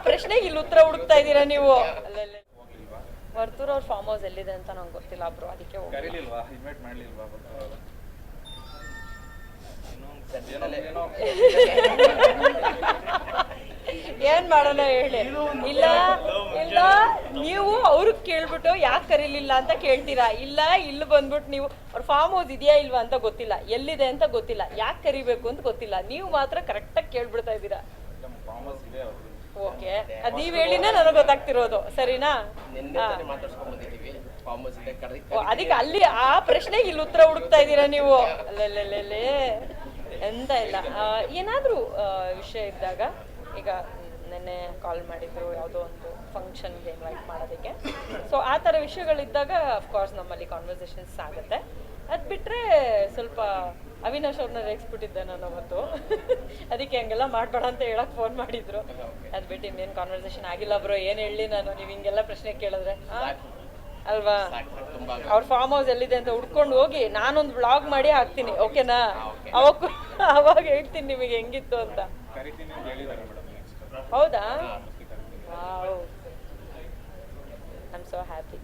ಪ್ರಶ್ನೆಗೆ ಇಲ್ಲಿ ಉತ್ತರ ಹುಡುಕ್ತಾ ಇದ್ದೀರಾ ನೀವು. ವರ್ತೂರ್ ಅವ್ರ ಫಾರ್ಮ್ ಹೌಸ್ ಎಲ್ಲಿದೆ ಅಂತ ನಂಗೆ ಗೊತ್ತಿಲ್ಲ ಬ್ರೋ, ಅದಕ್ಕೆ ಏನ್ ಮಾಡೋಣ ಹೇಳಿ. ಇಲ್ಲ ಇಲ್ಲ, ನೀವು ಅವ್ರಿಗೆ ಕೇಳ್ಬಿಟ್ಟು ಯಾಕೆ ಕರೀಲಿಲ್ಲ ಅಂತ ಕೇಳ್ತೀರಾ. ಇಲ್ಲ ಇಲ್ಲಿ ಬಂದ್ಬಿಟ್ಟು ನೀವು ಅವ್ರ ಫಾರ್ಮ್ ಹೌಸ್ ಇದೆಯಾ ಇಲ್ವಾ ಅಂತ ಗೊತ್ತಿಲ್ಲ, ಎಲ್ಲಿದೆ ಅಂತ ಗೊತ್ತಿಲ್ಲ, ಯಾಕೆ ಕರಿಬೇಕು ಅಂತ ಗೊತ್ತಿಲ್ಲ, ನೀವು ಮಾತ್ರ ಕರೆಕ್ಟಾಗಿ ಕೇಳ್ಬಿಡ್ತಾ ಇದ್ದೀರಾ. ಓಕೆ, ಅದು ನೀವು ಹೇಳಿನೇ ನನಗೆ ಗೊತ್ತಾಗ್ತಿರೋದು, ಸರಿನಾ? ಅದಕ್ಕೆ ಅಲ್ಲಿ ಆ ಪ್ರಶ್ನೆಗೆ ಇಲ್ಲಿ ಉತ್ತರ ಹುಡುಕ್ತಾ ಇದ್ದೀರಾ ನೀವು. ಅಲ್ಲೇ ಎಂತ ಇಲ್ಲ. ಏನಾದರೂ ವಿಷಯ ಇದ್ದಾಗ, ಈಗ ನೆನ್ನೆ ಕಾಲ್ ಮಾಡಿದ್ರು ಯಾವುದೋ ಒಂದು ಫಂಕ್ಷನ್ಗೆ ಇನ್ವೈಟ್ ಮಾಡೋದಕ್ಕೆ, ಸೊ ಆ ಥರ ವಿಷಯಗಳಿದ್ದಾಗ ಅಫ್ಕೋರ್ಸ್ ನಮ್ಮಲ್ಲಿ ಕಾನ್ವರ್ಸೇಷನ್ಸ್ ಆಗುತ್ತೆ. ಅದು ಬಿಟ್ಟರೆ ಸ್ವಲ್ಪ ಅವಿನಾಶ್ ಅವ್ರನ್ನ ರೇಗಿಸ್ಬಿಟ್ಟಿದ್ದೆ ನಾನು ಅವತ್ತು. ಅದಕ್ಕೆ ಹಂಗೆಲ್ಲ ಮಾಡಬೇಡ ಅಂತ ಹೇಳಕ್ಕೆ ಫೋನ್ ಮಾಡಿದ್ರು. ಅದು ಬಿಟ್ಟು ಇನ್ನೇನು ಕಾನ್ವರ್ಸೇಷನ್ ಆಗಿಲ್ಲ ಬ್ರೋ. ಏನು ಹೇಳಿ ನಾನು, ನೀವು ಹಿಂಗೆಲ್ಲ ಪ್ರಶ್ನೆ ಕೇಳಿದ್ರೆ ಅಲ್ವಾ? ಅವ್ರ ಫಾರ್ಮ್ ಹೌಸ್ ಎಲ್ಲಿದೆ ಅಂತ ಹುಡ್ಕೊಂಡು ಹೋಗಿ ನಾನೊಂದು ವ್ಲಾಗ್ ಮಾಡಿ ಹಾಕ್ತೀನಿ, ಓಕೆನಾ? ಅವಾಗ ಹೇಳ್ತೀನಿ ನಿಮಗೆ ಹೆಂಗಿತ್ತು ಅಂತ. ಹೌದಾ? I am so happy.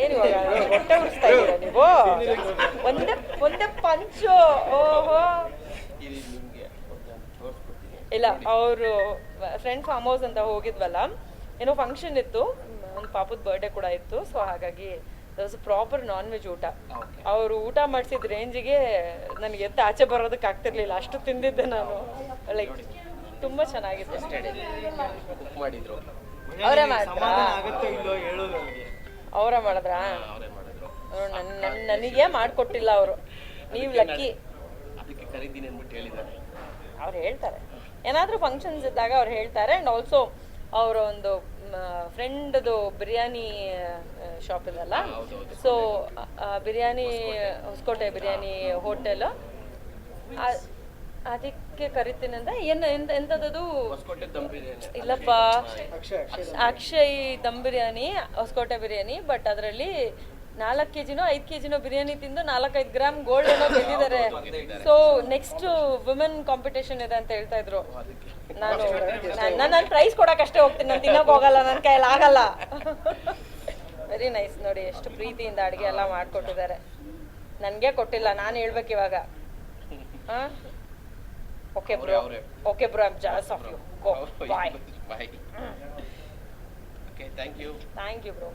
ಏನು ಇವಾಗ ಹೊಟ್ಟೆ ಉರಿಸ್ತಾ ಇದ್ದೀರಾ ನೀವು? ಒಂದೇ ಪಂಚು. ಓಹೋ, ಇಲ್ಲ, ಅವರು ಫ್ರೆಂಡ್ ಫಾರ್ಮ್ ಹೌಸ್ ಅಂತ ಹೋಗಿದ್ವಲ್ಲ, ಏನೋ ಫಂಕ್ಷನ್ ಇತ್ತು, ಒಂದು ಪಾಪದ ಬರ್ಡೇ ಕೂಡ ಇತ್ತು. ಸೊ ಹಾಗಾಗಿ ಪ್ರಾಪರ್ ನಾನ್ ವೆಜ್ ಊಟ. ಅವರು ಊಟ ಮಾಡಿಸಿದ ರೇಂಜಿಗೆ ನನಗೆ ಎತ್ತ ಆಚೆ ಬರೋದಕ್ಕೆ ಆಗ್ತಿರ್ಲಿಲ್ಲ, ಅಷ್ಟು ತಿಂದಿದ್ದೆ ನಾನು. ಲೈಕ್ ತುಂಬಾ ಚೆನ್ನಾಗಿತ್ತು. ಅವರೇ ಮಾಡಿದ್ರಾ? ಅವರ ಮಾಡಿದ್ರಾ? ನನಗೆ ಮಾಡಿಕೊಟ್ಟಿಲ್ಲ ಅವರು. ನೀವು ಲಕ್ಕಿ. ಅವ್ರು ಹೇಳ್ತಾರೆ, ಏನಾದರೂ ಫಂಕ್ಷನ್ಸ್ ಇದ್ದಾಗ ಅವ್ರು ಹೇಳ್ತಾರೆ. ಆ್ಯಂಡ್ ಆಲ್ಸೋ ಅವರ ಒಂದು ಫ್ರೆಂಡ್ದು ಬಿರಿಯಾನಿ ಶಾಪ್ ಇದಲ್ಲ, ಸೊ ಬಿರಿಯಾನಿ ಹೊಸಕೋಟೆ ಬಿರಿಯಾನಿ ಹೋಟೆಲ್, ಅದಕ್ಕೆ ಕರಿತೀನಿ ಅಂತ. ಏನು ಎಂಥದ್ದು? ಇಲ್ಲಪ್ಪ, ಅಕ್ಷಯ್ ದಮ್ ಬಿರಿಯಾನಿ, ಹೊಸಕೋಟೆ ಬಿರಿಯಾನಿ. ಬಟ್ ಅದರಲ್ಲಿ 4 kg 5 kg ಬಿರಿಯಾನಿ ತಿಂದು 4-5 ಗ್ರಾಮ್ ಗೋಲ್ಡ್ ಏನೋ ಗೆದ್ದಿದ್ದಾರೆ. ಸೊ ನೆಕ್ಸ್ಟ್ ವುಮೆನ್ ಕಾಂಪಿಟೇಷನ್ ಇದೆ ಅಂತ ಹೇಳ್ತಾ ಇದ್ರು. ನಾನು ಪ್ರೈಸ್ ಕೊಡೋಕಷ್ಟೇ ಹೋಗ್ತೀನಿ, ನಾನು ತಿನ್ನೋಕೆ ಹೋಗಲ್ಲ, ನನ್ನ ಕೈಯಲ್ಲಿ ಆಗಲ್ಲ. Very nice. ನೋಡಿ ಎಷ್ಟು ಪ್ರೀತಿಯಿಂದ ಅಡುಗೆ ಎಲ್ಲ ಮಾಡಿಕೊಟ್ಟಿದ್ದಾರೆ. ನನಗೆ ಕೊಟ್ಟಿಲ್ಲ, ನಾನು ಹೇಳ್ಬೇಕು ಇವಾಗ. ಹಾಂ, okay bro, okay bro, I am jealous of you. Go, bye. Okay, thank you. Thank you bro.